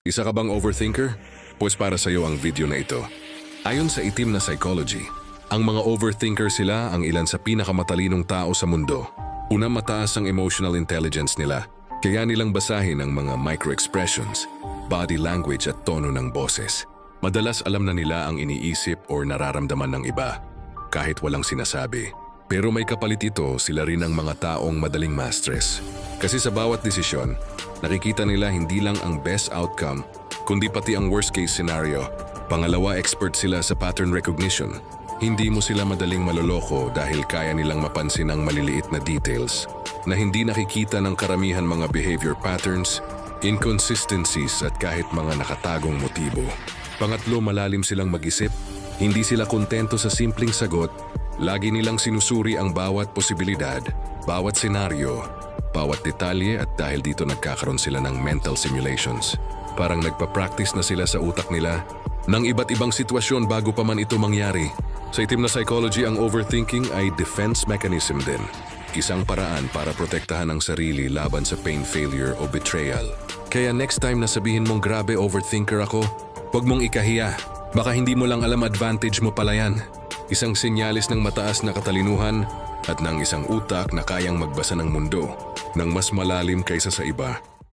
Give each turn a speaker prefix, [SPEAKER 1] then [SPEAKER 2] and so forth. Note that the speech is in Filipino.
[SPEAKER 1] Isa ka bang overthinker? Pues para sa iyo ang video na ito. Ayon sa itim na psychology, ang mga overthinker sila ang ilan sa pinakamatalinong tao sa mundo. Una, mataas ang emotional intelligence nila. Kaya nilang basahin ang mga micro-expressions, body language at tono ng boses. Madalas alam na nila ang iniisip o nararamdaman ng iba, kahit walang sinasabi. Pero may kapalit ito, sila rin ang mga taong madaling ma-stress. Kasi sa bawat desisyon, nakikita nila hindi lang ang best outcome, kundi pati ang worst case scenario. Pangalawa, expert sila sa pattern recognition. Hindi mo sila madaling maloloko dahil kaya nilang mapansin ang maliliit na details na hindi nakikita ng karamihan, mga behavior patterns, inconsistencies at kahit mga nakatagong motibo. Pangatlo, malalim silang mag-isip. Hindi sila kontento sa simpleng sagot. Lagi nilang sinusuri ang bawat posibilidad, bawat senaryo, bawat detalye, at dahil dito nagkakaroon sila ng mental simulations. Parang nagpa-practice na sila sa utak nila ng iba't ibang sitwasyon bago pa man ito mangyari. Sa itim na psychology, ang overthinking ay defense mechanism din. Isang paraan para protektahan ang sarili laban sa pain, failure o betrayal. Kaya next time na sabihin mong grabe overthinker ako, huwag mong ikahiya. Baka hindi mo lang alam advantage mo pala yan. Isang senyalis ng mataas na katalinuhan at ng isang utak na kayang magbasa ng mundo ng mas malalim kaysa sa iba.